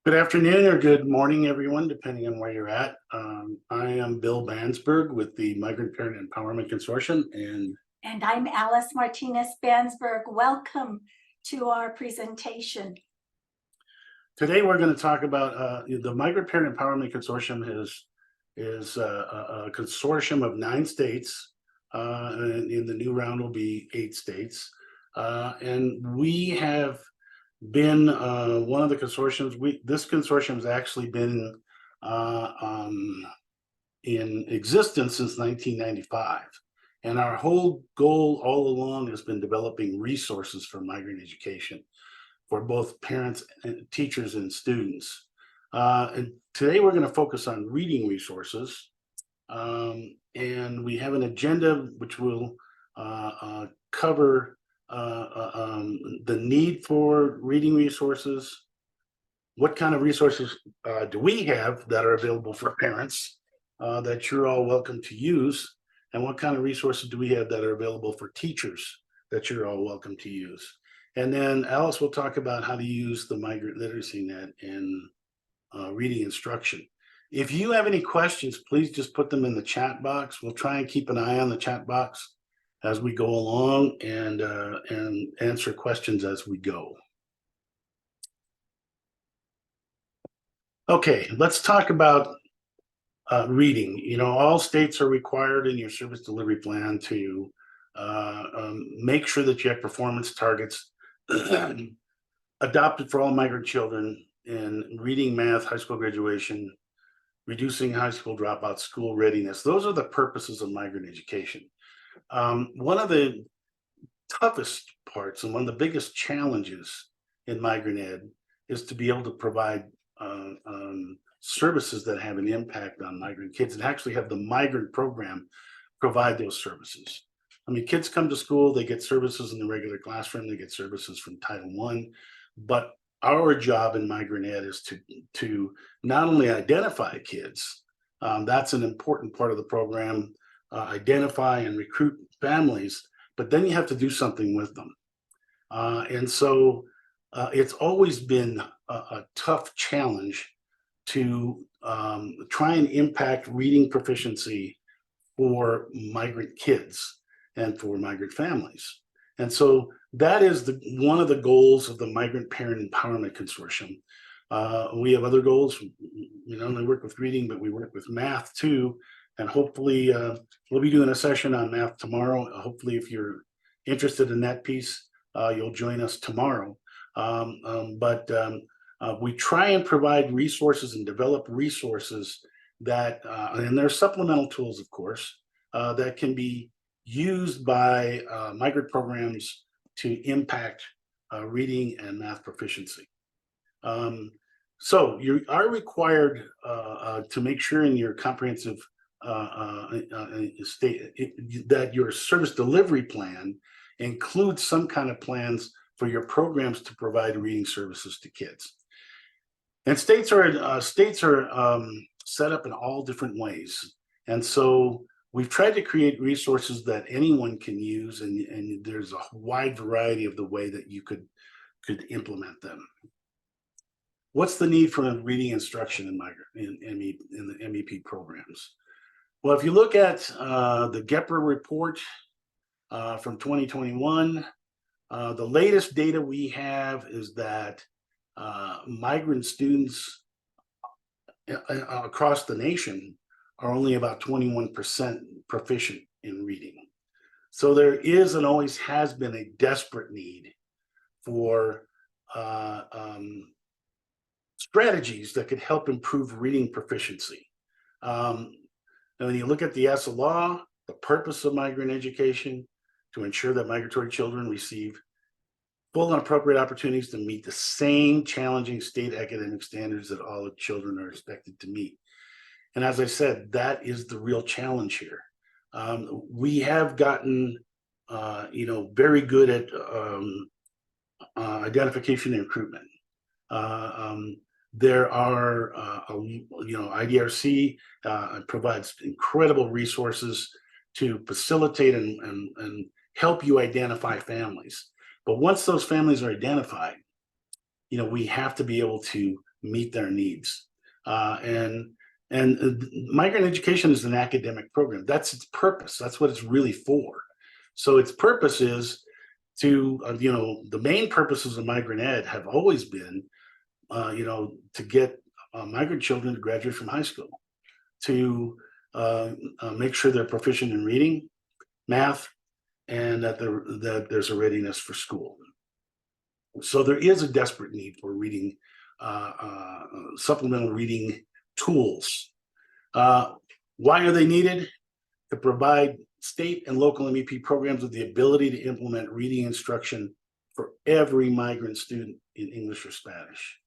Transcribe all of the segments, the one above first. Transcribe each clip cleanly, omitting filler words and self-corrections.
Good afternoon or good morning, everyone, depending on where you're at. I am Bill Bansberg with the Migrant Parent Empowerment Consortium, And I'm Alice Martinez-Bansberg. Welcome to our presentation. today we're going to talk about the Migrant Parent Empowerment Consortium is a consortium of 9 states, and in the new round will be 8 states. And we have been one of the consortiums. This consortium has actually been in existence since 1995. And our whole goal all along has been developing resources for migrant education for both parents and teachers and students. And today we're going to focus on reading resources. And we have an agenda which will cover the need for reading resources. What kind of resources do we have that are available for parents that you're all welcome to use? And what kind of resources do we have that are available for teachers that you're all welcome to use? And then Alice will talk about how to use the Migrant Literacy NET in reading instruction. If you have any questions, please just put them in the chat box. We'll try and keep an eye on the chat box as we go along and answer questions as we go. Okay, let's talk about reading. You know, all states are required in your service delivery plan to make sure that you have performance targets adopted for all migrant children in reading, math, high school graduation, reducing high school dropouts, school readiness. Those are the purposes of migrant education. One of the toughest parts and one of the biggest challenges in migrant ed is to be able to provide services that have an impact on migrant kids and actually have the migrant program provide those services. I mean, kids come to school, they get services in the regular classroom, they get services from Title I, but our job in migrant ed is to not only identify kids, that's an important part of the program, identify and recruit families, but then you have to do something with them. And so it's always been a tough challenge to try and impact reading proficiency for migrant kids and for migrant families. And so that is one of the goals of the Migrant Parent Empowerment Consortium. We have other goals. We not only work with reading, but we work with math too. And hopefully we'll be doing a session on math tomorrow. Hopefully if you're interested in that piece, you'll join us tomorrow. We try and provide resources and develop resources that, and there are supplemental tools, of course, that can be used by migrant programs to impact reading and math proficiency. So you are required to make sure in your comprehensive that your service delivery plan includes some kind of plans for your programs to provide reading services to kids. And states are set up in all different ways. And so we've tried to create resources that anyone can use, and there's a wide variety of the way that you could implement them. What's the need for reading instruction in the MEP programs? Well, if you look at the Gepper report from 2021, the latest data we have is that migrant students across the nation are only about 21% proficient in reading. So there is and always has been a desperate need for strategies that could help improve reading proficiency. And when you look at the SLA, the purpose of migrant education to ensure that migratory children receive full and appropriate opportunities to meet the same challenging state academic standards that all children are expected to meet. And as I said, that is the real challenge here. We have gotten, very good at identification and recruitment. There are, IDRC provides incredible resources to facilitate and help you identify families. But once those families are identified, we have to be able to meet their needs. And migrant education is an academic program. That's its purpose. That's what it's really for. So its purpose is to, the main purposes of migrant ed have always been, to get migrant children to graduate from high school, to make sure they're proficient in reading, math, and that there's a readiness for school. So there is a desperate need for reading, supplemental reading tools. Why are they needed? To provide state and local MEP programs with the ability to implement reading instruction for every migrant student in English or Spanish.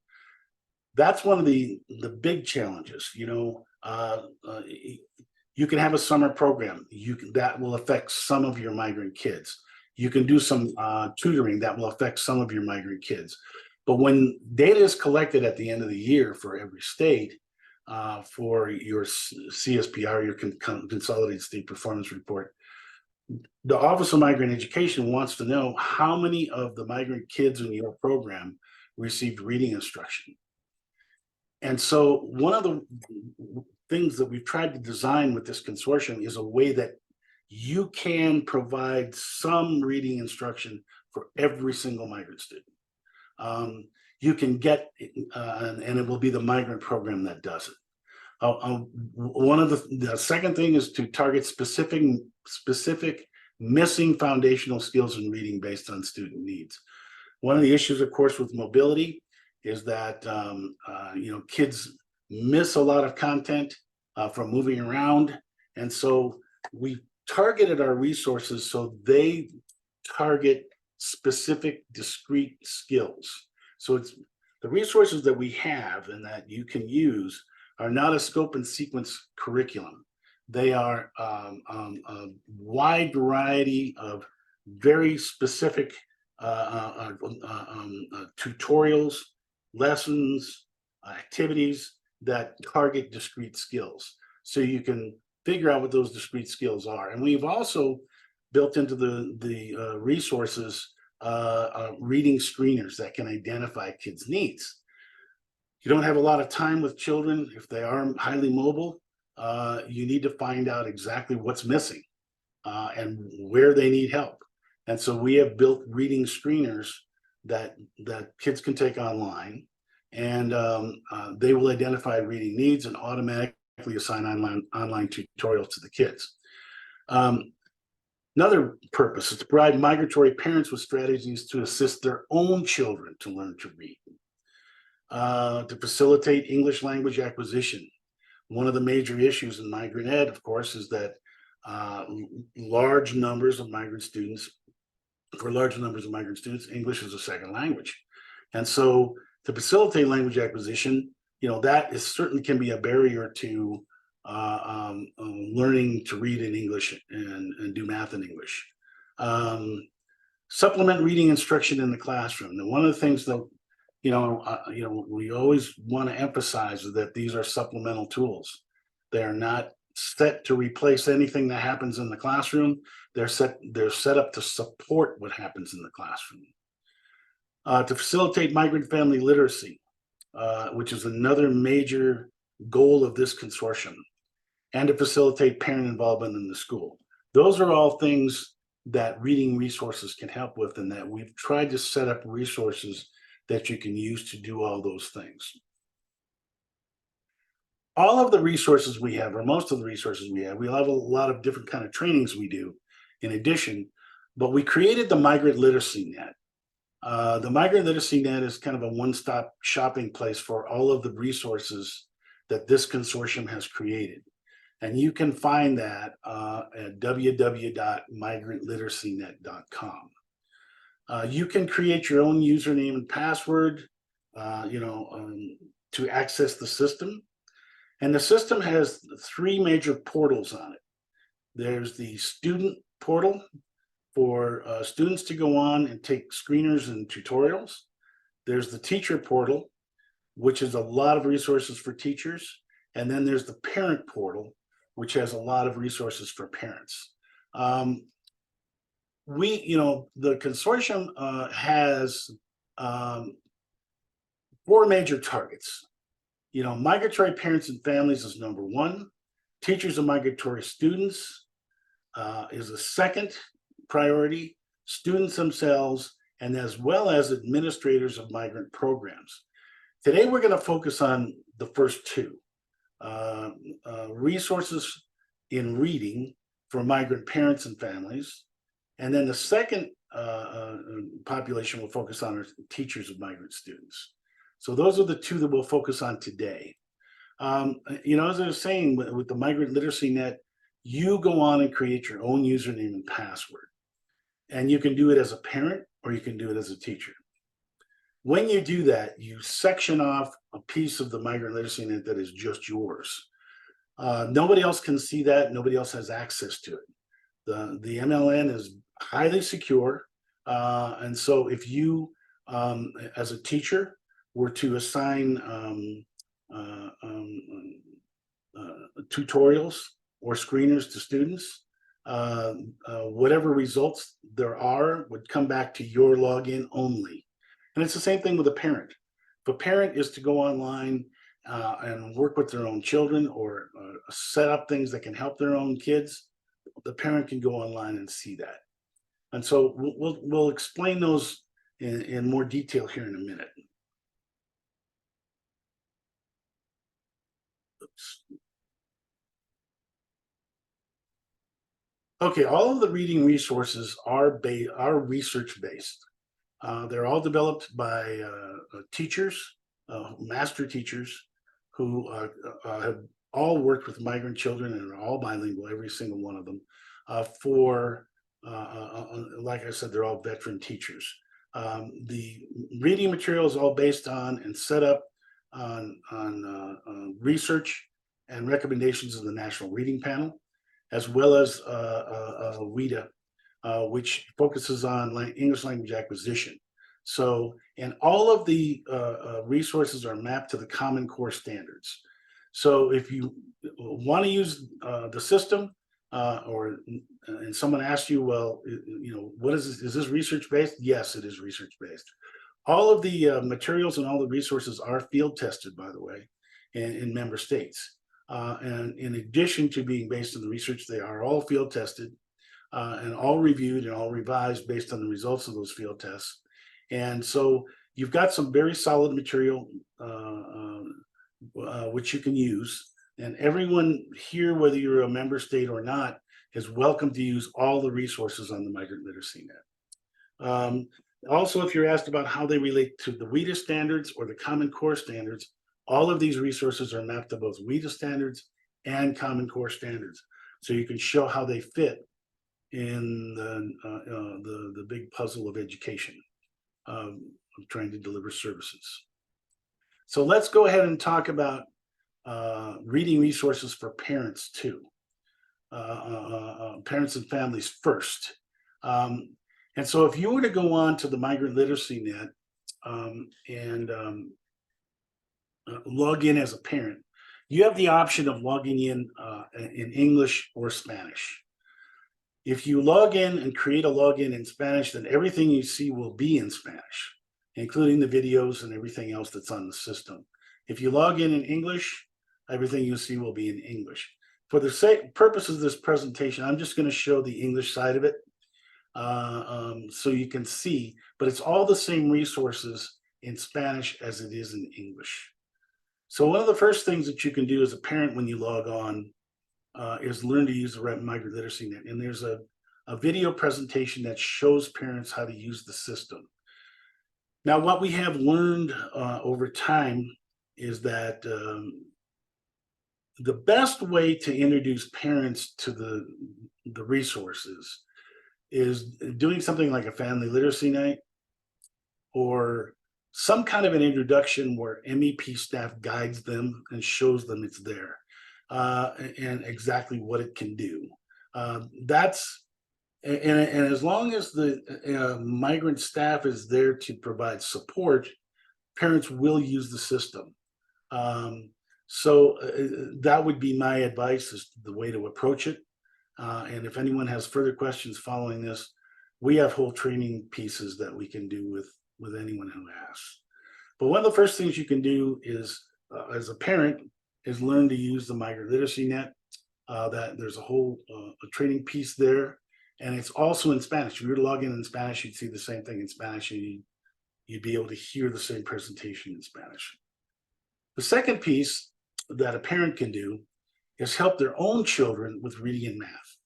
That's one of the big challenges. You can have a summer program. That will affect some of your migrant kids. You can do some tutoring that will affect some of your migrant kids. But when data is collected at the end of the year for every state, for your CSPR, your Consolidated State Performance Report, the Office of Migrant Education wants to know how many of the migrant kids in your program received reading instruction. And so one of the things that we've tried to design with this consortium is a way that you can provide some reading instruction for every single migrant student. You can get, and it will be the migrant program that does it. One of the second thing is to target specific missing foundational skills in reading based on student needs. One of the issues, of course, with mobility is that kids miss a lot of content from moving around, and so we targeted our resources so they target specific discrete skills. So it's the resources that we have and that you can use are not a scope and sequence curriculum. They are a wide variety of very specific tutorials, lessons, activities that target discrete skills. So you can figure out what those discrete skills are. And we've also built into the resources reading screeners that can identify kids' needs. You don't have a lot of time with children if they are highly mobile. You need to find out exactly what's missing and where they need help. And so we have built reading screeners that kids can take online, and they will identify reading needs and automatically assign online tutorials to the kids. Another purpose is to provide migratory parents with strategies to assist their own children to learn to read. To facilitate English language acquisition. One of the major issues in migrant ed, of course, is that large numbers of migrant students, English is a second language. And so to facilitate language acquisition, that certainly can be a barrier to learning to read in English and do math in English. Supplement reading instruction in the classroom. And one of the things that we always want to emphasize is that these are supplemental tools. They are not set to replace anything that happens in the classroom. They're set up to support what happens in the classroom. To facilitate migrant family literacy, which is another major goal of this consortium, and to facilitate parent involvement in the school. Those are all things that reading resources can help with, and that we've tried to set up resources that you can use to do all those things. All of the resources we have, or most of the resources we have a lot of different kind of trainings we do in addition, but we created the Migrant Literacy NET. The Migrant Literacy NET is kind of a one-stop shopping place for all of the resources that this consortium has created. And you can find that at www.migrantliteracynet.com. You can create your own username and password, to access the system. And the system has 3 major portals on it. There's the student portal for students to go on and take screeners and tutorials. There's the teacher portal, which is a lot of resources for teachers. And then there's the parent portal, which has a lot of resources for parents. The consortium has 4 major targets. Migratory parents and families is number 1. Teachers of migratory students is a second priority. Students themselves, and as well as administrators of migrant programs. Today, we're going to focus on the first 2. Resources in reading for migrant parents and families. And then the second population we'll focus on are teachers of migrant students. So those are the 2 that we'll focus on today. As I was saying, with the Migrant Literacy Net, you go on and create your own username and password. And you can do it as a parent or you can do it as a teacher. When you do that, you section off a piece of the Migrant Literacy Net that is just yours. Nobody else can see that. Nobody else has access to it. The MLN is highly secure. And so if you, as a teacher, were to assign tutorials or screeners to students, whatever results there are would come back to your login only. And it's the same thing with a parent. If a parent is to go online and work with their own children or set up things that can help their own kids, the parent can go online and see that. And so we'll explain those in more detail here in a minute. Oops. Okay, all of the reading resources are research-based. They're all developed by teachers, master teachers, who have all worked with migrant children and are all bilingual, every single one of them, like I said, they're all veteran teachers. The reading material is all based on and set up on research and recommendations of the National Reading Panel, as well as WIDA, which focuses on English language acquisition. So, and all of the resources are mapped to the Common Core standards. So if you want to use the system, and someone asks you, well, what is this research-based? Yes, it is research-based. All of the materials and all the resources are field tested, by the way, in member states. And in addition to being based on the research, they are all field tested and all reviewed and all revised based on the results of those field tests. And so you've got some very solid material which you can use. And everyone here, whether you're a member state or not, is welcome to use all the resources on the Migrant Literacy Net. Also, if you're asked about how they relate to the WIDA standards or the Common Core standards, all of these resources are mapped to both WIDA standards and Common Core standards. So you can show how they fit in the big puzzle of education, of trying to deliver services. So let's go ahead and talk about reading resources for parents too. Parents and families first. And so if you were to go on to the Migrant Literacy Net and log in as a parent, you have the option of logging in English or Spanish. If you log in and create a login in Spanish, then everything you see will be in Spanish, including the videos and everything else that's on the system. If you log in English, everything you see will be in English. For the purposes of this presentation, I'm just going to show the English side of it so you can see, but it's all the same resources in Spanish as it is in English. So one of the first things that you can do as a parent when you log on is learn to use the Migrant Literacy Net. And there's a video presentation that shows parents how to use the system. Now, what we have learned over time is that the best way to introduce parents to the resources is doing something like a family literacy night or some kind of an introduction where MEP staff guides them and shows them it's there and exactly what it can do. And as long as the migrant staff is there to provide support, parents will use the system. So that would be my advice, is the way to approach it. And if anyone has further questions following this, we have whole training pieces that we can do with anyone who asks. But one of the first things you can do is, as a parent, is learn to use the Migrant Literacy NET. That there's a whole a training piece there, and it's also in Spanish. If you were to log in Spanish, you'd see the same thing in Spanish, and you'd be able to hear the same presentation in Spanish. The second piece that a parent can do is help their own children with reading and math.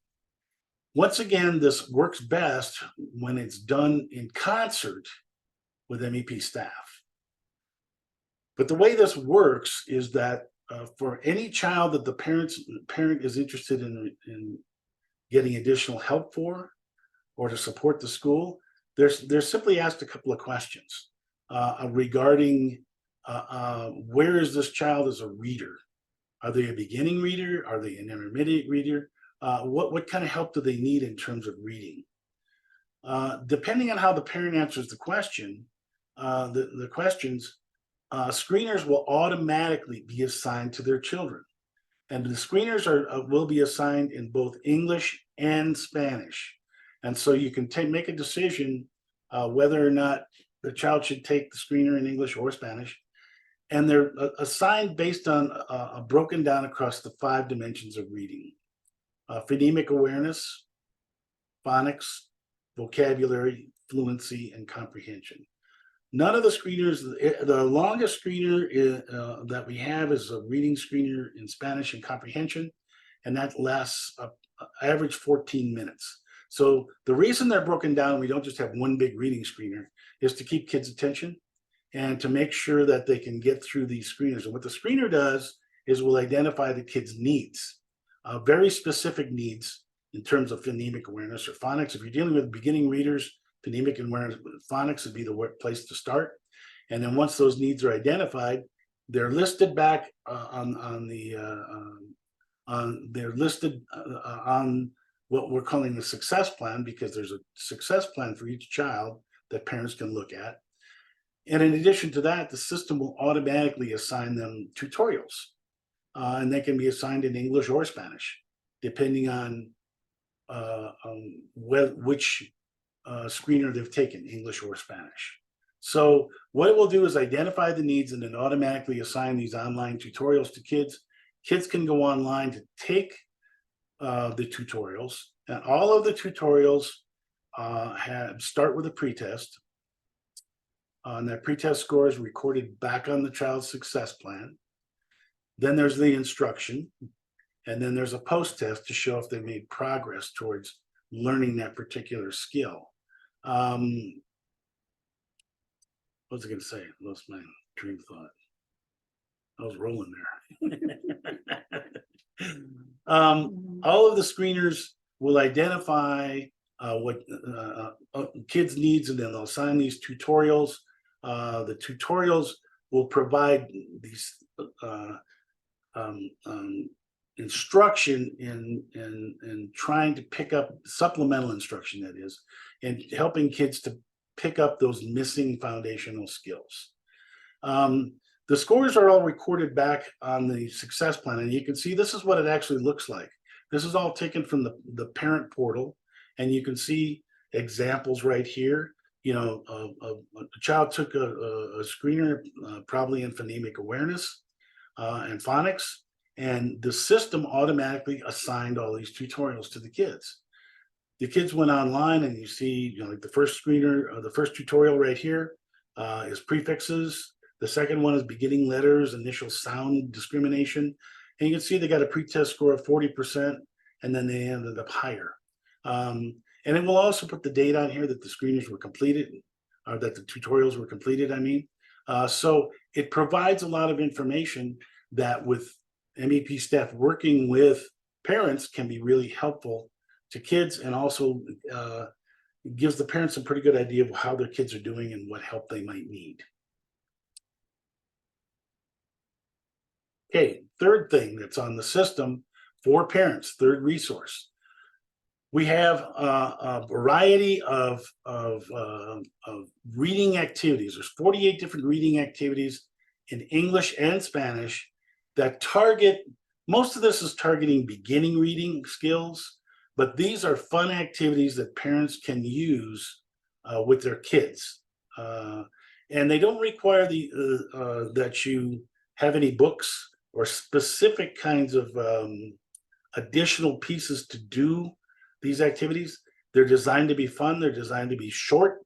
Once again, this works best when it's done in concert with MEP staff. But the way this works is that for any child that the parent is interested in getting additional help for or to support the school, they're simply asked a couple of questions regarding where is this child as a reader? Are they a beginning reader? Are they an intermediate reader? What kind of help do they need in terms of reading? Depending on how the parent answers the question, the questions, screeners will automatically be assigned to their children. And the screeners will be assigned in both English and Spanish. And so you can make a decision whether or not the child should take the screener in English or Spanish. And they're assigned based on broken down across the 5 dimensions of reading: phonemic awareness, phonics, vocabulary, fluency, and comprehension. None of the screeners, the longest screener that we have is a reading screener in Spanish and comprehension, and that lasts average 14 minutes. So the reason they're broken down, we don't just have one big reading screener, is to keep kids' attention and to make sure that they can get through these screeners. And what the screener does is will identify the kid's needs, very specific needs in terms of phonemic awareness or phonics. If you're dealing with beginning readers, phonemic awareness, phonics would be the place to start. And then once those needs are identified, they're listed back they're listed on what we're calling the success plan, because there's a success plan for each child that parents can look at. And in addition to that, the system will automatically assign them tutorials, and they can be assigned in English or Spanish, depending on which screener they've taken, English or Spanish. So what it will do is identify the needs and then automatically assign these online tutorials to kids. Kids can go online to take the tutorials, and all of the tutorials start with a pretest. And that pretest score is recorded back on the child's success plan. Then there's the instruction, and then there's a post-test to show if they made progress towards learning that particular skill. What was I going to say? I lost my train of thought. I was rolling there. All of the screeners will identify what kids' needs, and then they'll assign these tutorials. The tutorials will provide these instruction in trying to pick up supplemental instruction, that is, and helping kids to pick up those missing foundational skills. The scores are all recorded back on the success plan, and you can see this is what it actually looks like. This is all taken from the parent portal, and you can see examples right here. You know, a child took a screener probably in phonemic awareness and phonics, and the system automatically assigned all these tutorials to the kids. The kids went online, and you see, you know, like the first screener, the first tutorial right here is prefixes. The second one is beginning letters, initial sound discrimination. And you can see they got a pretest score of 40%, and then they ended up higher. And it will also put the date on here that the screeners were completed, or that the tutorials were completed, I mean. So it provides a lot of information that with MEP staff working with parents can be really helpful to kids, and also gives the parents a pretty good idea of how their kids are doing and what help they might need. Okay, third thing that's on the system for parents, third resource. We have a variety of reading activities. There's 48 different reading activities in English and Spanish that target, most of this is targeting beginning reading skills, but these are fun activities that parents can use with their kids. And they don't require that you have any books or specific kinds of additional pieces to do these activities. They're designed to be fun. They're designed to be short.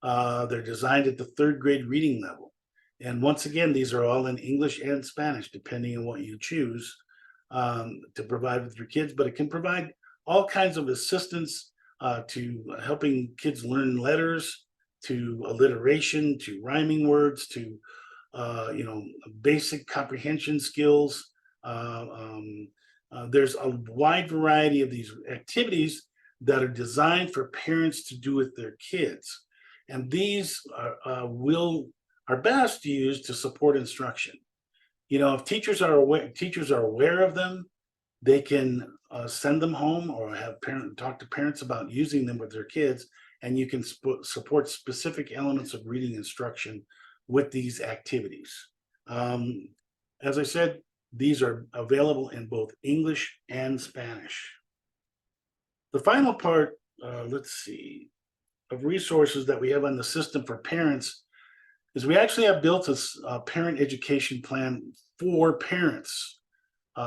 They're designed at the third grade reading level. And once again, these are all in English and Spanish, depending on what you choose to provide with your kids. But it can provide all kinds of assistance to helping kids learn letters, to alliteration, to rhyming words, to basic comprehension skills. There's a wide variety of these activities that are designed for parents to do with their kids, and these are best used to support instruction. If teachers are aware of them, they can send them home or have talk to parents about using them with their kids, and you can support specific elements of reading instruction with these activities. As I said, these are available in both English and Spanish. The final part, let's see, of resources that we have on the system for parents is we actually have built a parent education plan for parents.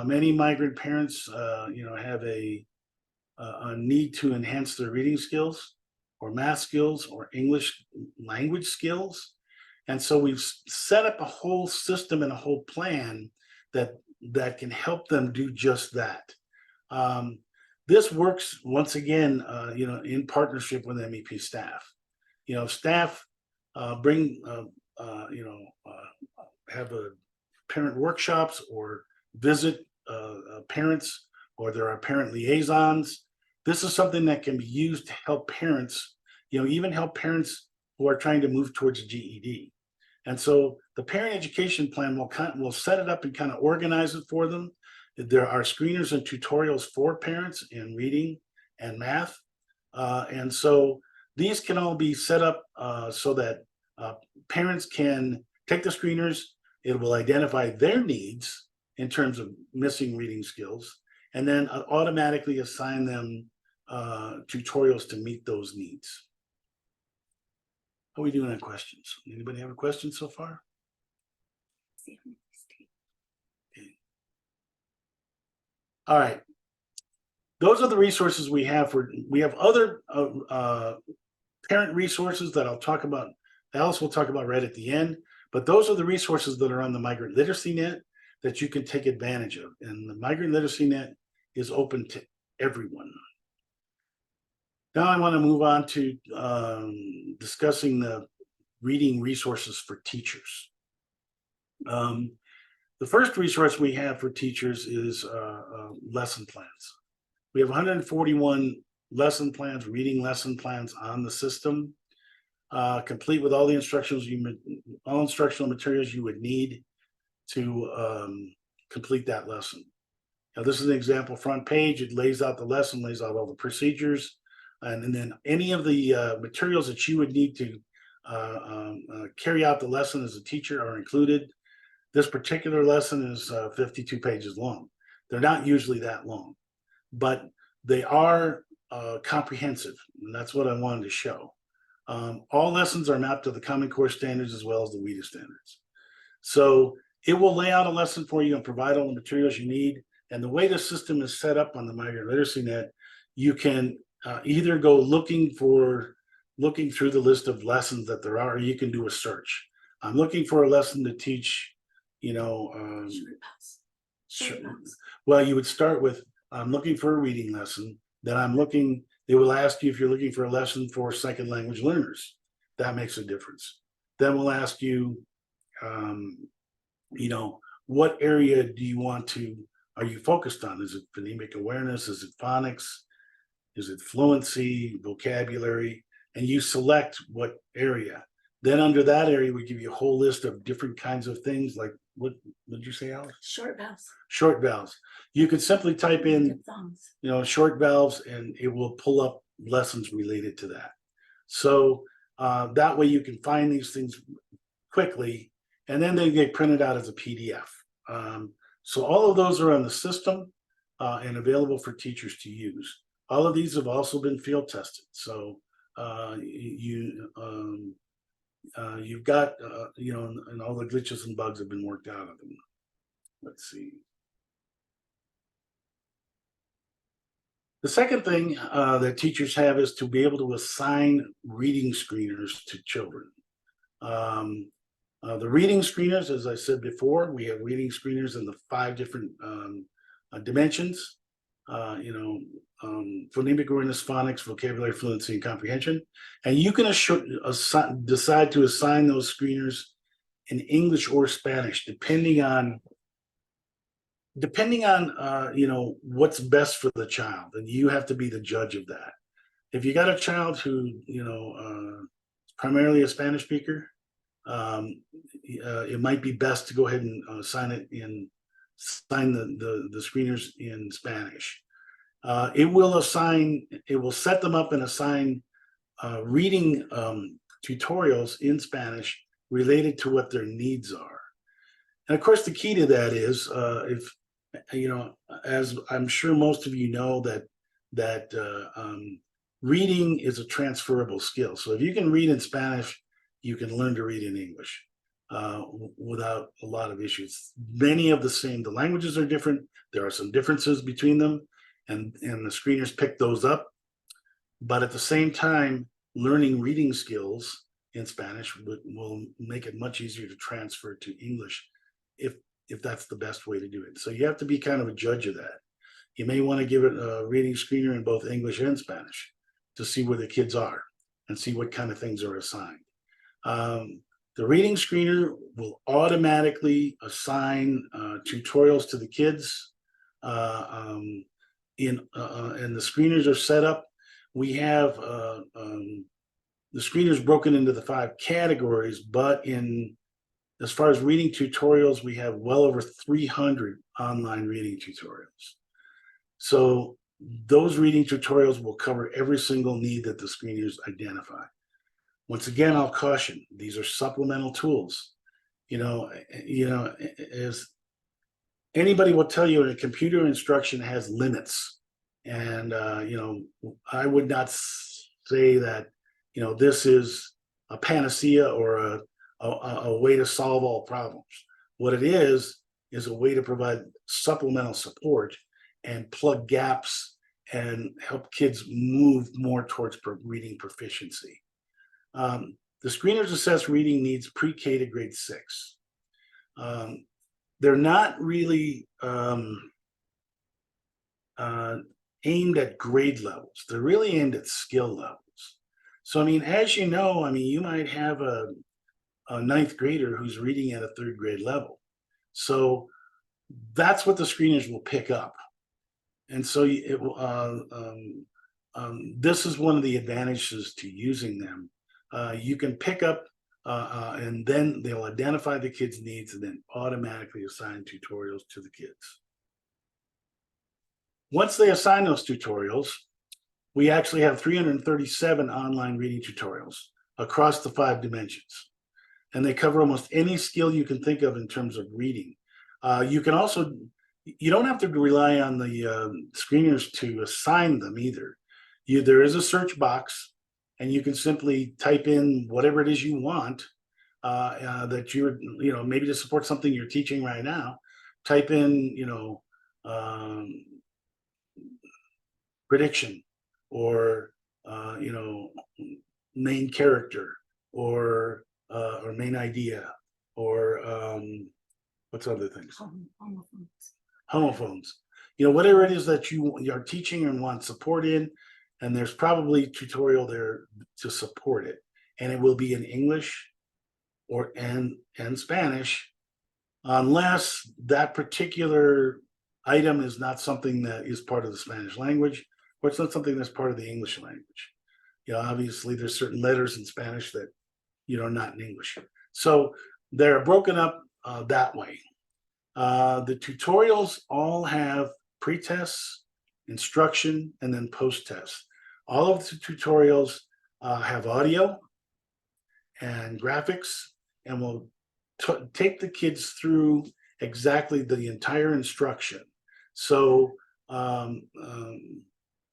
Many migrant parents, have a need to enhance their reading skills or math skills or English language skills. And so we've set up a whole system and a whole plan that can help them do just that. This works once again, in partnership with MEP staff. Staff have parent workshops or visit parents, or there are parent liaisons. This is something that can be used to help parents, even help parents who are trying to move towards a GED. And so the parent education plan will set it up and kind of organize it for them. There are screeners and tutorials for parents in reading and math. And so these can all be set up so that parents can take the screeners. It will identify their needs in terms of missing reading skills, and then automatically assign them tutorials to meet those needs. How are we doing on questions? Anybody have a question so far? Okay. All right. Those are the resources we have we have other parent resources that I'll talk about. Alice will talk about right at the end, but those are the resources that are on the Migrant Literacy NET that you can take advantage of. And the Migrant Literacy NET is open to everyone. Now I want to move on to discussing the reading resources for teachers. The first resource we have for teachers is lesson plans. We have 141 lesson plans, reading lesson plans on the system, complete with all the all instructional materials you would need to complete that lesson. Now, this is an example front page. It lays out the lesson, lays out all the procedures, and then any of the materials that you would need to carry out the lesson as a teacher are included. This particular lesson is 52 pages long. They're not usually that long, but they are comprehensive, and that's what I wanted to show. All lessons are mapped to the Common Core standards as well as the WIDA standards. So it will lay out a lesson for you and provide all the materials you need. And the way the system is set up on the Migrant Literacy NET, you can either go looking through the list of lessons that there are, or you can do a search. I'm looking for a lesson to teach, well, you would start with, I'm looking for a reading lesson. Then they will ask you if you're looking for a lesson for second language learners. That makes a difference. Then we'll ask you, what area are you focused on? Is it phonemic awareness? Is it phonics? Is it fluency, vocabulary? And you select what area. Then under that area, we give you a whole list of different kinds of things like, what did you say, Alice? Short vowels. Short vowels. You could simply type in, short vowels, and it will pull up lessons related to that. So that way you can find these things quickly, and then they get printed out as a PDF. So all of those are on the system and available for teachers to use. All of these have also been field tested. So you've got, and all the glitches and bugs have been worked out of them. Let's see. The second thing that teachers have is to be able to assign reading screeners to children. The reading screeners, as I said before, we have reading screeners in the 5 different dimensions. Phonemic awareness, phonics, vocabulary fluency, and comprehension. And you can decide to assign those screeners in English or Spanish, depending on what's best for the child, and you have to be the judge of that. If you got a child who is primarily a Spanish speaker, it might be best to go ahead and sign the screeners in Spanish. It will set them up and assign reading tutorials in Spanish related to what their needs are. And of course, the key to that is, as I'm sure most of you know, that reading is a transferable skill. So if you can read in Spanish, you can learn to read in English without a lot of issues. Many of the languages are different. There are some differences between them, and the screeners pick those up. But at the same time, learning reading skills in Spanish will make it much easier to transfer to English if that's the best way to do it. So you have to be kind of a judge of that. You may want to give it a reading screener in both English and Spanish to see where the kids are and see what kind of things are assigned. The reading screener will automatically assign tutorials to the kids, and the screeners are set up. We have the screeners broken into the 5 categories, but as far as reading tutorials, we have well over 300 online reading tutorials. So those reading tutorials will cover every single need that the screeners identify. Once again, I'll caution, these are supplemental tools. As anybody will tell you, a computer instruction has limits. And, I would not say that, this is a panacea or a way to solve all problems. What it is a way to provide supplemental support and plug gaps and help kids move more towards reading proficiency. The screeners assess reading needs pre-K to grade 6. They're not really aimed at grade levels. They're really aimed at skill levels. So, as you know, you might have a 9th grader who's reading at a 3rd grade level. So that's what the screeners will pick up. And so this is one of the advantages to using them. You can pick up and then they'll identify the kids' needs and then automatically assign tutorials to the kids. Once they assign those tutorials, we actually have 337 online reading tutorials across the 5 dimensions. And they cover almost any skill you can think of in terms of reading. You don't have to rely on the screeners to assign them either. There is a search box, and you can simply type in whatever it is you want that you're, maybe to support something you're teaching right now. Type in, prediction, or main character, or main idea, or what's other things? Homophones. Whatever it is that you are teaching and want support in, and there's probably tutorial there to support it, and it will be in English and Spanish, unless that particular item is not something that is part of the Spanish language, or it's not something that's part of the English language. Obviously there's certain letters in Spanish that are not in English. So they're broken up that way. The tutorials all have pre-tests, instruction, and then post-tests. All of the tutorials have audio and graphics, and will take the kids through exactly the entire instruction. So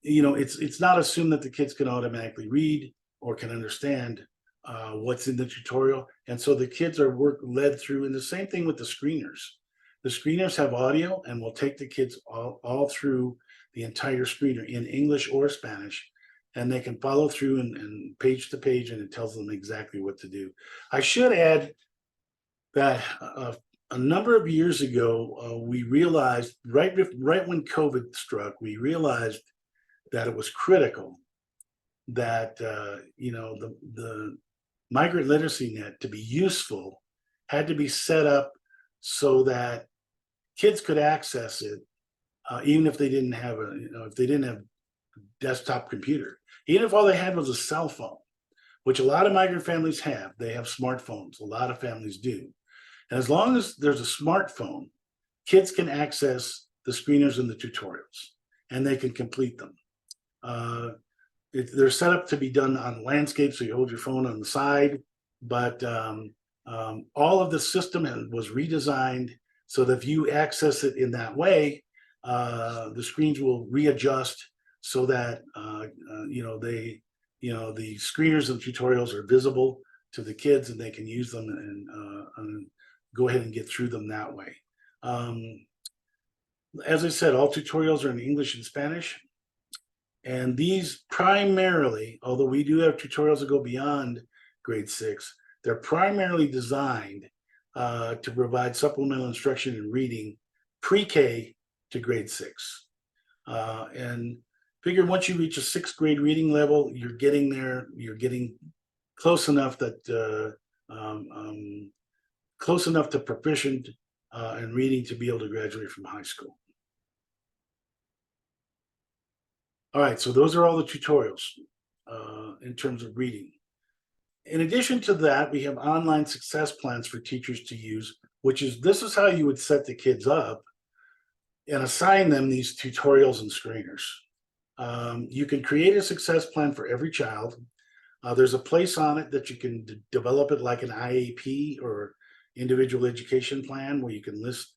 it's not assumed that the kids can automatically read or can understand what's in the tutorial. And so the kids are led through, and the same thing with the screeners. The screeners have audio and will take the kids all through the entire screener in English or Spanish, and they can follow through and page to page, and it tells them exactly what to do. I should add that a number of years ago, we realized right when COVID struck, we realized that it was critical that the Migrant Literacy NET, to be useful, had to be set up so that kids could access it, even if they didn't have a desktop computer, even if all they had was a cell phone, which a lot of migrant families have. They have smartphones. A lot of families do. And as long as there's a smartphone, kids can access the screeners and the tutorials, and they can complete them. They're set up to be done on landscape, so you hold your phone on the side, but all of the system was redesigned so that if you access it in that way, the screens will readjust so that the screeners and tutorials are visible to the kids, and they can use them and go ahead and get through them that way. As I said, all tutorials are in English and Spanish. And these primarily, although we do have tutorials that go beyond grade 6, they're primarily designed to provide supplemental instruction in reading pre-K to grade 6. And figure once you reach a 6th grade reading level, you're getting there, you're getting close enough that close enough to proficient in reading to be able to graduate from high school. All right, so those are all the tutorials in terms of reading. In addition to that, we have online success plans for teachers to use, this is how you would set the kids up and assign them these tutorials and screeners. You can create a success plan for every child. There's a place on it that you can develop it like an IAP or individual education plan, where you can list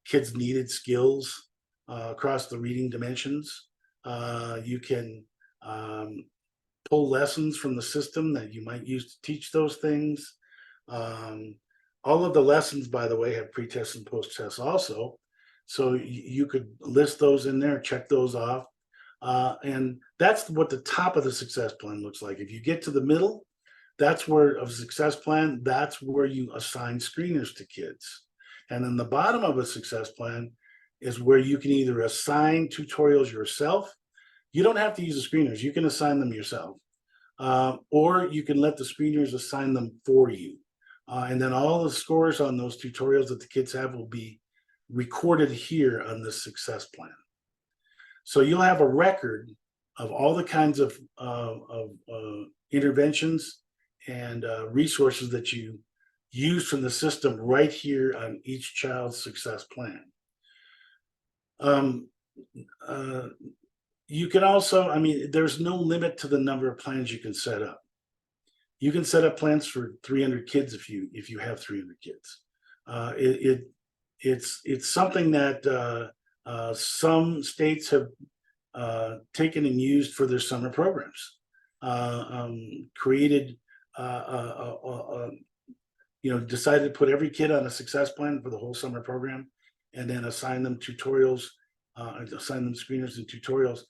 kids' needed skills across the reading dimensions. You can pull lessons from the system that you might use to teach those things. All of the lessons, by the way, have pre-tests and post-tests also. So you could list those in there, check those off. And that's what the top of the success plan looks like. If you get to the middle, that's where of success plan, that's where you assign screeners to kids. And then the bottom of a success plan is where you can either assign tutorials yourself. You don't have to use the screeners. You can assign them yourself. Or you can let the screeners assign them for you. And then all the scores on those tutorials that the kids have will be recorded here on this success plan. So you'll have a record of all the kinds of interventions and resources that you use from the system right here on each child's success plan. You can also, there's no limit to the number of plans you can set up. You can set up plans for 300 kids if you have 300 kids. It's something that some states have taken and used for their summer programs. Created, decided to put every kid on a success plan for the whole summer program, and then assign them tutorials, assign them screeners and tutorials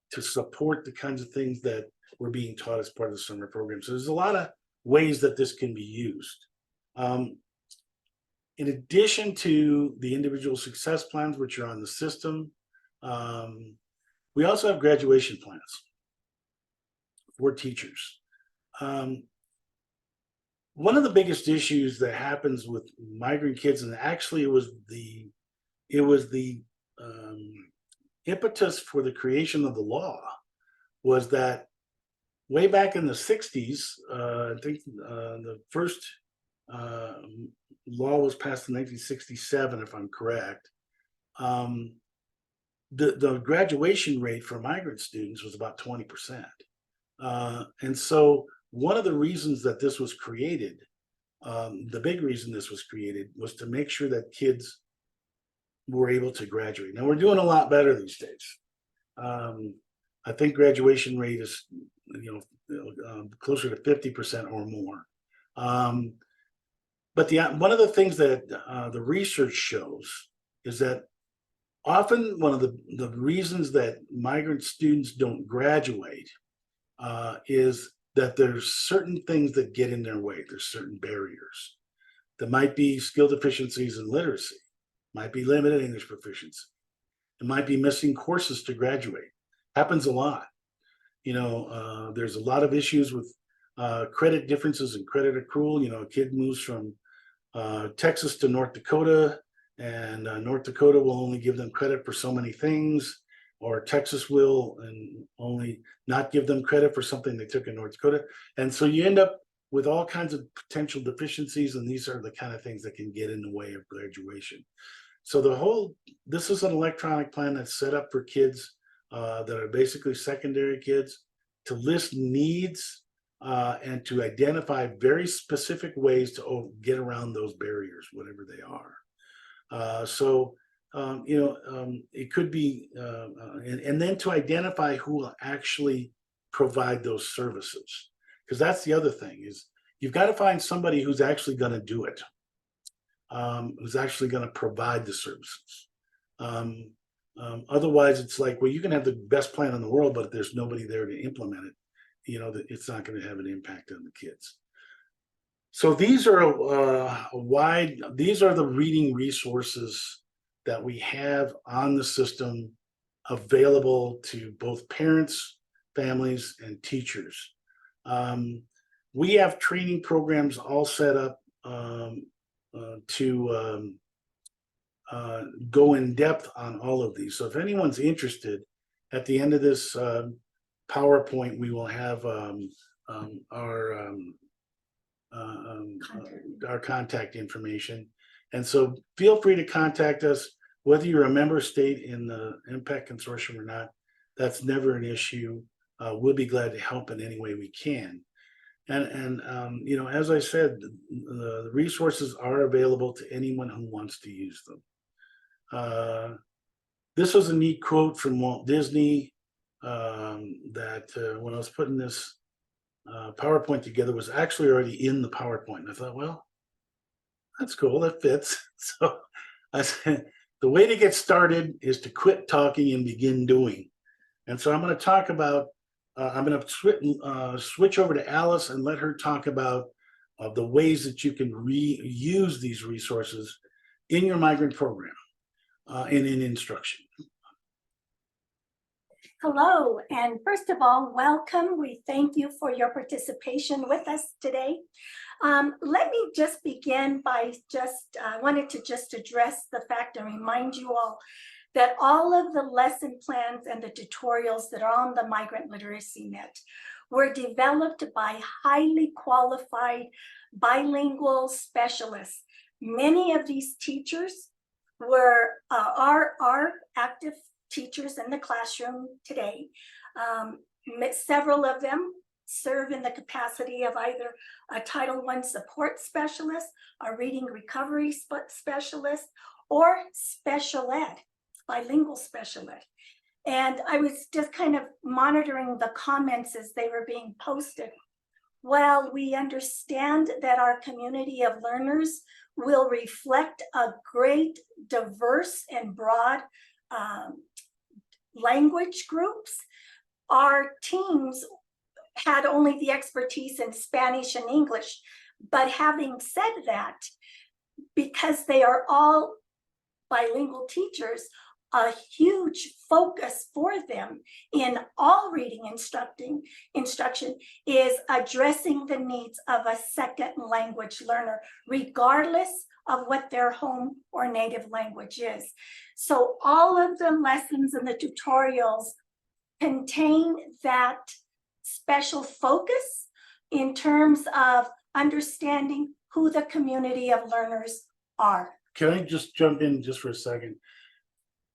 to support the kinds of things that were being taught as part of the summer program. So there's a lot of ways that this can be used. In addition to the individual success plans, which are on the system, we also have graduation plans for teachers. One of the biggest issues that happens with migrant kids, and actually it was the impetus for the creation of the law, was that way back in the 60s, I think the first law was passed in 1967, if I'm correct. The graduation rate for migrant students was about 20%. And so one of the reasons that this was created, the big reason this was created, was to make sure that kids were able to graduate. Now we're doing a lot better these days. I think graduation rate is closer to 50% or more. But one of the things that the research shows is that often one of the reasons that migrant students don't graduate is that there's certain things that get in their way. There's certain barriers. There might be skill deficiencies in literacy, might be limited English proficiency. It might be missing courses to graduate. Happens a lot. There's a lot of issues with credit differences and credit accrual. A kid moves from Texas to North Dakota, and North Dakota will only give them credit for so many things, or Texas will and only not give them credit for something they took in North Dakota. And so you end up with all kinds of potential deficiencies, and these are the kind of things that can get in the way of graduation. So this is an electronic plan that's set up for kids that are basically secondary kids to list needs and to identify very specific ways to get around those barriers, whatever they are. It could be, and then to identify who will actually provide those services. Because that's the other thing, is you've got to find somebody who's actually going to do it, who's actually going to provide the services. Otherwise, it's like, well, you can have the best plan in the world, but if there's nobody there to implement it, it's not going to have an impact on the kids. So these are the reading resources that we have on the system available to both parents, families, and teachers. We have training programs all set up to go in depth on all of these. So if anyone's interested, at the end of this PowerPoint, we will have our contact information. And so feel free to contact us, whether you're a member state in the Impact Consortium or not. That's never an issue. We'll be glad to help in any way we can. And as I said, the resources are available to anyone who wants to use them. This was a neat quote from Walt Disney that when I was putting this PowerPoint together was actually already in the PowerPoint. And I thought, well, that's cool, that fits. So I said, the way to get started is to quit talking and begin doing. And so I'm going to talk about, I'm going to switch over to Alice and let her talk about the ways that you can reuse these resources in your migrant program and in instruction. Hello, and first of all, welcome. We thank you for your participation with us today. Let me just begin by I wanted to just address the fact and remind you all that all of the lesson plans and the tutorials that are on the Migrant Literacy NET were developed by highly qualified bilingual specialists. Many of these teachers are active teachers in the classroom today. Several of them serve in the capacity of either a Title I support specialist, a reading recovery specialist, or special ed, bilingual special ed. And I was just kind of monitoring the comments as they were being posted. While we understand that our community of learners will reflect a great, diverse, and broad language groups, our teams had only the expertise in Spanish and English. But having said that, because they are all bilingual teachers, a huge focus for them in all reading instruction is addressing the needs of a second language learner, regardless of what their home or native language is. So all of the lessons and the tutorials contain that special focus in terms of understanding who the community of learners are. Can I just jump in just for a second?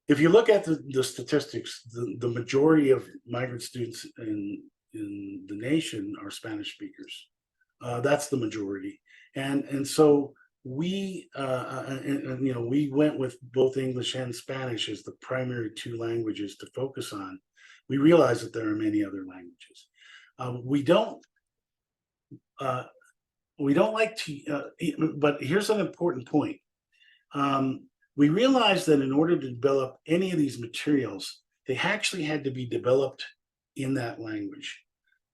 If you look at the statistics, the majority of migrant students in the nation are Spanish speakers. That's the majority. And so we we went with both English and Spanish as the primary two languages to focus on. We realize that there are many other languages. We don't like to, but here's an important point. We realized that in order to develop any of these materials, they actually had to be developed in that language.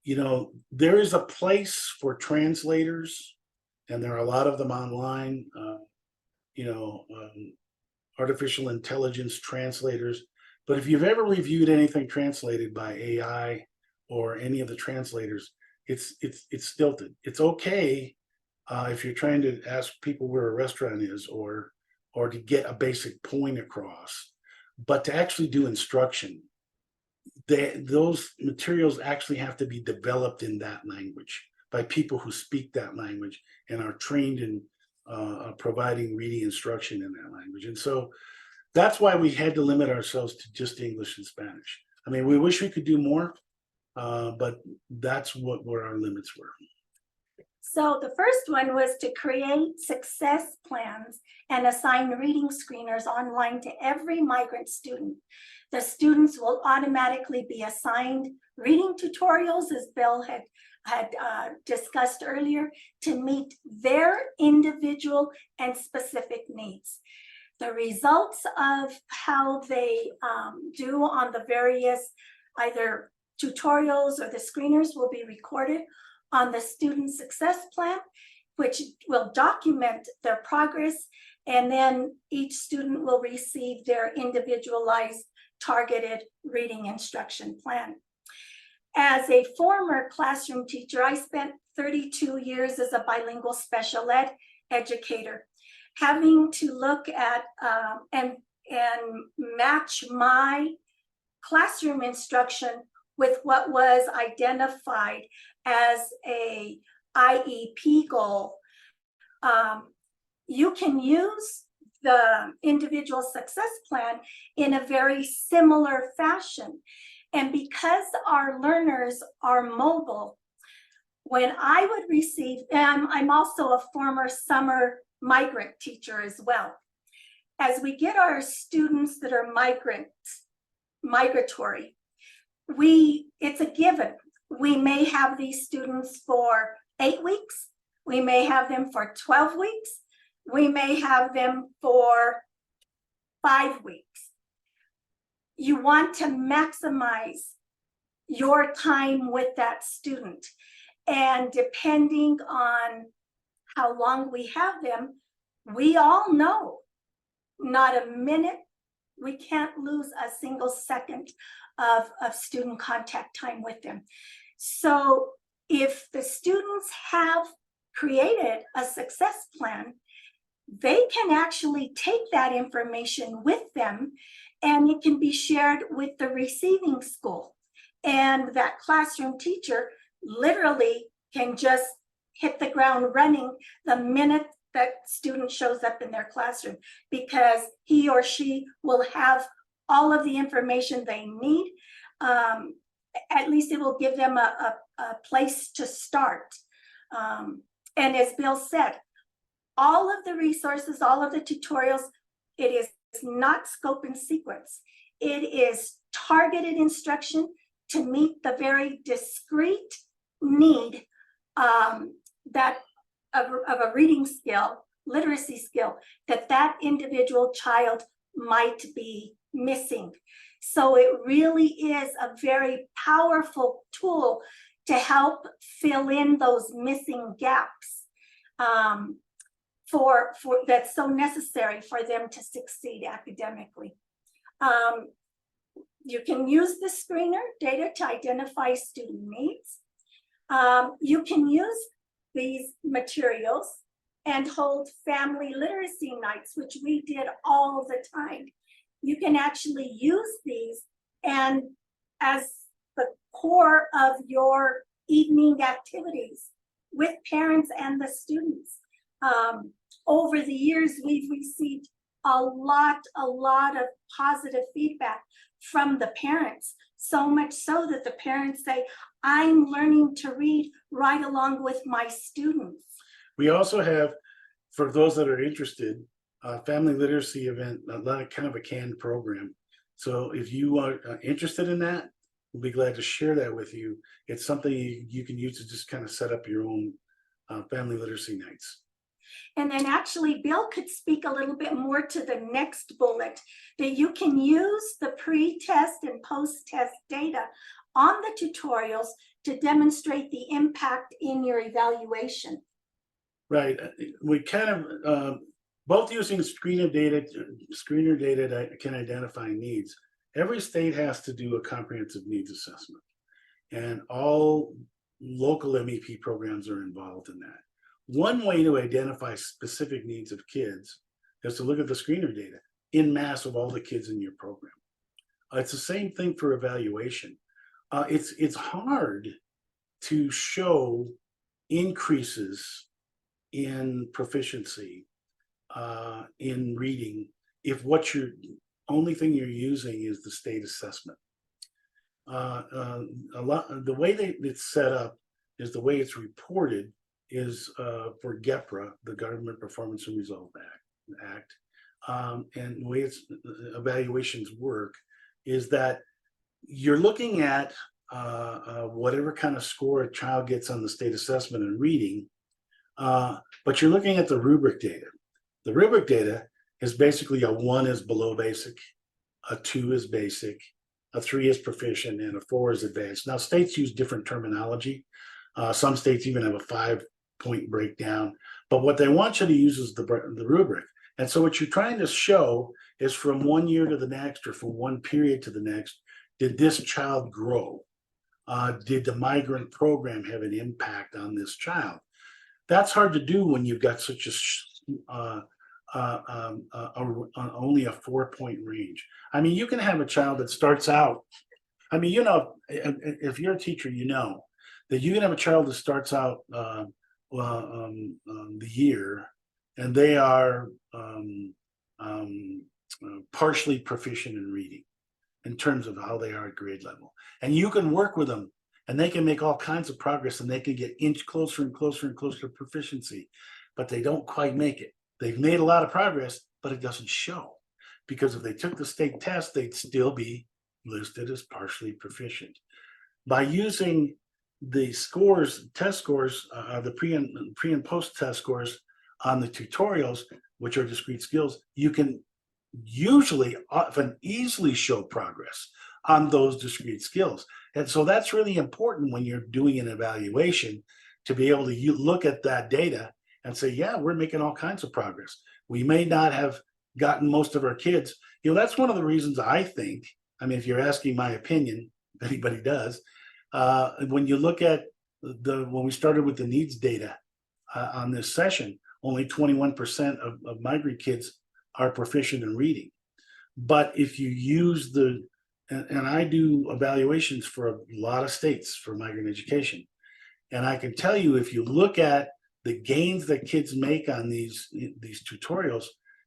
You know, there is a place for translators, and there are a lot of them online, you know, artificial intelligence translators. But if you've ever reviewed anything translated by AI or any of the translators, it's stilted. It's okay if you're trying to ask people where a restaurant is, or to get a basic point across, but to actually do instruction, those materials actually have to be developed in that language by people who speak that language and are trained in providing reading instruction in that language. And so that's why we had to limit ourselves to just English and Spanish. I mean, we wish we could do more, but that's where our limits were. So the first one was to create success plans and assign reading screeners online to every migrant student. The students will automatically be assigned reading tutorials, as Bill had discussed earlier, to meet their individual and specific needs. The results of how they do on the various either tutorials or the screeners will be recorded on the student success plan, which will document their progress, and then each student will receive their individualized targeted reading instruction plan. As a former classroom teacher, I spent 32 years as a bilingual special ed educator, having to look at and match my classroom instruction with what was identified as a IEP goal. You can use the individual success plan in a very similar fashion. And because our learners are mobile, when I would receive, and I'm also a former summer migrant teacher as well. As we get our students that are migratory, it's a given. We may have these students for 8 weeks. We may have them for 12 weeks. We may have them for 5 weeks. You want to maximize your time with that student. And depending on how long we have them, we all know not a minute, we can't lose a single second of student contact time with them. So if the students have created a success plan, they can actually take that information with them, and it can be shared with the receiving school. And that classroom teacher literally can just hit the ground running the minute that student shows up in their classroom, because he or she will have all of the information they need. At least it will give them a place to start. And as Bill said, all of the resources, all of the tutorials, it is not scope and sequence. It is targeted instruction to meet the very discrete need that of a reading skill, literacy skill, that individual child might be missing. So it really is a very powerful tool to help fill in those missing gaps for that's so necessary for them to succeed academically. You can use the screener data to identify student needs. You can use these materials and hold family literacy nights, which we did all the time. You can actually use these and as the core of your evening activities with parents and the students. Over the years, we've received a lot of positive feedback from the parents, so much so that the parents say, I'm learning to read right along with my students. We also have, for those that are interested, a family literacy event, kind of a canned program. So if you are interested in that, we'll be glad to share that with you. It's something you can use to just kind of set up your own family literacy nights. And then actually, Bill could speak a little bit more to the next bullet, that you can use the pre-test and post-test data on the tutorials to demonstrate the impact in your evaluation. Right. We kind of, both using screener data that can identify needs. Every state has to do a comprehensive needs assessment, and all local MEP programs are involved in that. One way to identify specific needs of kids is to look at the screener data in mass of all the kids in your program. It's the same thing for evaluation. It's hard to show increases in proficiency in reading if what you're only thing you're using is the state assessment. The way it's set up is the way it's reported is for GEPRA, the Government Performance and Result Act. And the way its evaluations work is that you're looking at whatever kind of score a child gets on the state assessment in reading, but you're looking at the rubric data. The rubric data is basically a 1 is below basic, a 2 is basic, a 3 is proficient, and a 4 is advanced. Now, states use different terminology. Some states even have a 5-point breakdown, but what they want you to use is the rubric. And so what you're trying to show is from one year to the next, or from one period to the next, did this child grow? Did the migrant program have an impact on this child? That's hard to do when you've got such only a 4-point range. I mean, you can have a child that starts out, I mean, you know, if you're a teacher, you know that you can have a child that starts out the year and they are partially proficient in reading in terms of how they are at grade level. And you can work with them and they can make all kinds of progress and they can get inch closer and closer and closer to proficiency, but they don't quite make it. They've made a lot of progress, but it doesn't show, because if they took the state test, they'd still be listed as partially proficient. By using the scores, test scores, the pre and post test scores on the tutorials, which are discrete skills, you can usually often easily show progress on those discrete skills. And so that's really important when you're doing an evaluation, to be able to look at that data and say, yeah, we're making all kinds of progress. We may not have gotten most of our kids. You know, that's one of the reasons I think, I mean, if you're asking my opinion, if anybody does, when you look at when we started with the needs data on this session, only 21% of migrant kids are proficient in reading. But if you use and I do evaluations for a lot of states for migrant education, and I can tell you, if you look at the gains that kids make on these tutorials,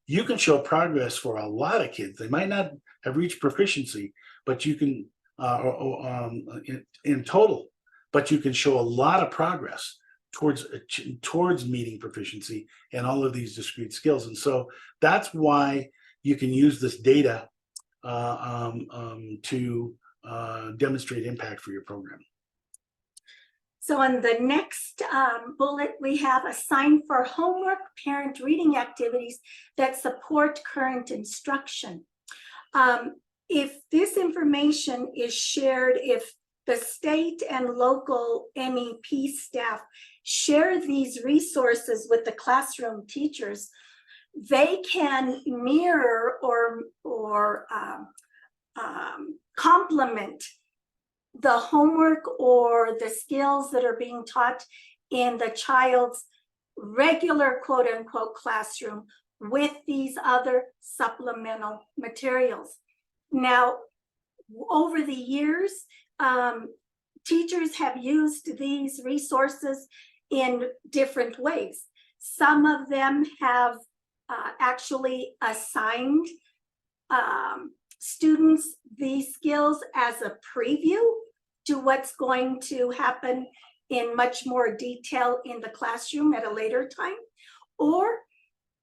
you can show progress for a lot of kids. They might not have reached proficiency, but you can in total, but you can show a lot of progress towards meeting proficiency and all of these discrete skills. And so that's why you can use this data to demonstrate impact for your program. So on the next bullet, we have assigned for homework parent reading activities that support current instruction. If this information is shared, if the state and local MEP staff share these resources with the classroom teachers, they can mirror or complement the homework or the skills that are being taught in the child's regular quote unquote classroom with these other supplemental materials. Now, over the years, teachers have used these resources in different ways. Some of them have actually assigned students these skills as a preview to what's going to happen in much more detail in the classroom at a later time, or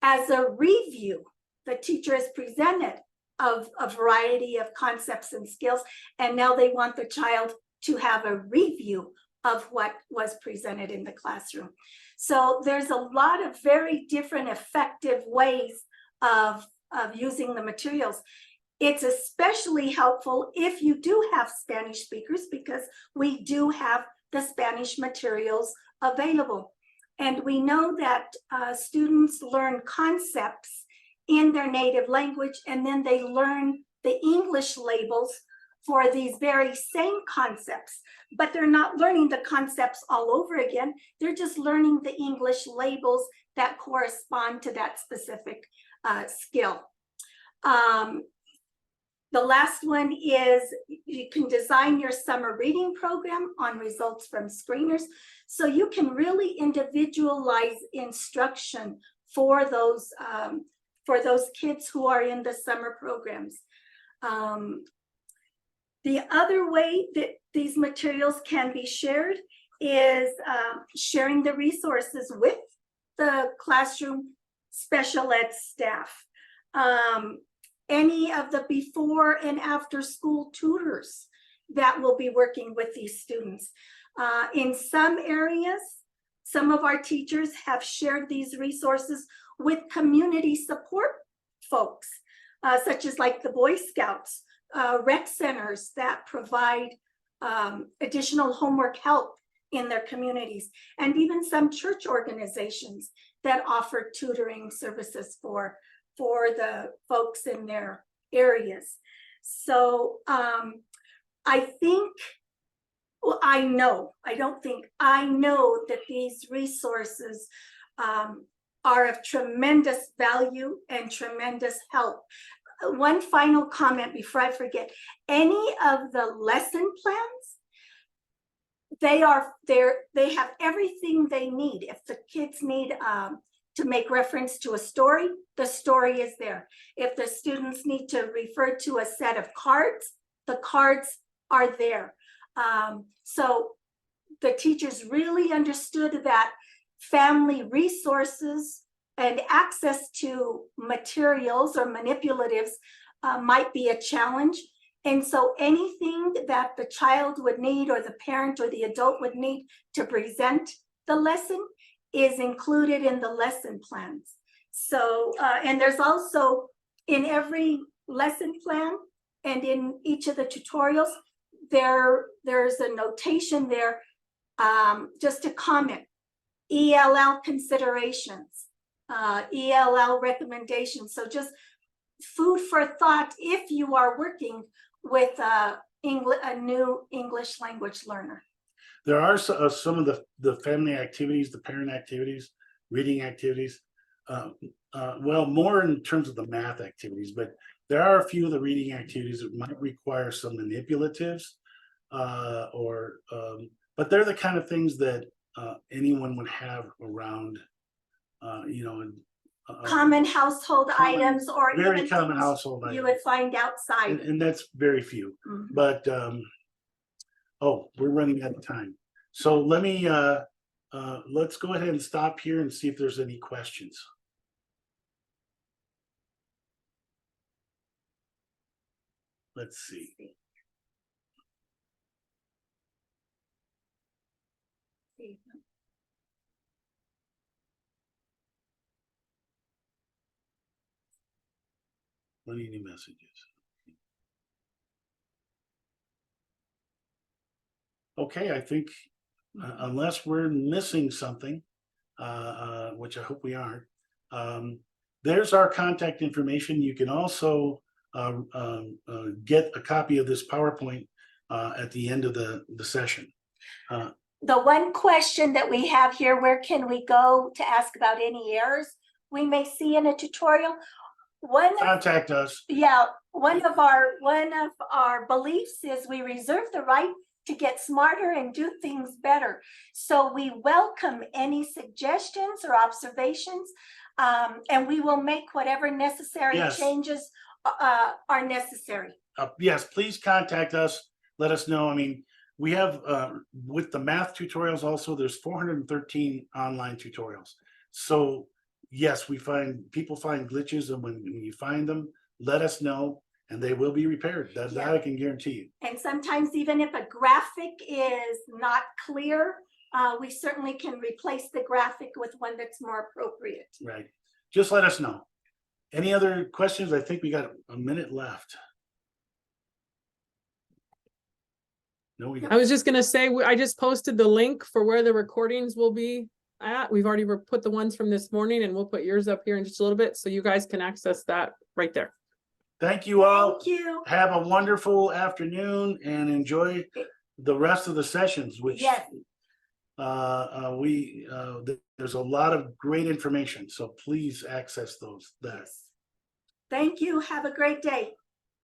as a review. The teacher has presented of a variety of concepts and skills. And now they want the child to have a review of what was presented in the classroom. So there's a lot of very different effective ways of using the materials. It's especially helpful if you do have Spanish speakers, because we do have the Spanish materials available. And we know that students learn concepts in their native language, and then they learn the English labels for these very same concepts, but they're not learning the concepts all over again. They're just learning the English labels that correspond to that specific skill. The last one is you can design your summer reading program on results from screeners. So you can really individualize instruction for those kids who are in the summer programs. The other way that these materials can be shared is sharing the resources with the classroom special ed staff. Any of the before and after school tutors that will be working with these students. In some areas, some of our teachers have shared these resources with community support folks, such as like the Boy Scouts, rec centers that provide additional homework help in their communities, and even some church organizations that offer tutoring services for the folks in their areas. So I think, well, I know that these resources are of tremendous value and tremendous help. One final comment before I forget, any of the lesson plans, they have everything they need. If the kids need to make reference to a story, the story is there. If the students need to refer to a set of cards, the cards are there. So the teachers really understood that family resources and access to materials or manipulatives might be a challenge. And so anything that the child would need, or the parent or the adult would need to present the lesson, is included in the lesson plans. So, and there's also in every lesson plan and in each of the tutorials, there's a notation there, just a comment, ELL considerations, ELL recommendations. So just food for thought if you are working with a new English language learner. There are some of the family activities, the parent activities, reading activities. Well, more in terms of the math activities, but there are a few of the reading activities that might require some manipulatives, but they're the kind of things that anyone would have around, common household items, or very even common household items you would find outside. and that's very few. Mm-hmm. But oh, we're running out of time. So let me let's go ahead and stop here and see if there's any questions. Let's see. Plenty new messages. Okay, I think unless we're missing something, which I hope we aren't, there's our contact information. You can also get a copy of this PowerPoint at the end of the session. The one question that we have here, where can we go to ask about any errors we may see in a tutorial? Contact us. Yeah, one of our beliefs is we reserve the right to get smarter and do things better. So we welcome any suggestions or observations, and we will make whatever necessary changes are necessary. Yes, please contact us. Let us know. I mean, we have with the math tutorials also, there's 413 online tutorials. So yes, people find glitches, and when you find them, let us know. and they will be repaired. That Yeah. I can guarantee you. And sometimes even if a graphic is not clear, we certainly can replace the graphic with one that's more appropriate. Right. Just let us know. Any other questions? I think we got a minute left. No, we I was just gonna say, I just posted the link for where the recordings will be at. We've already put the ones from this morning, and we'll put yours up here in just a little bit, so you guys can access that right there. Thank you all. Thank you. Have a wonderful afternoon and enjoy the rest of the sessions, which Yes. there's a lot of great information, so please access those. Thank you. Have a great day.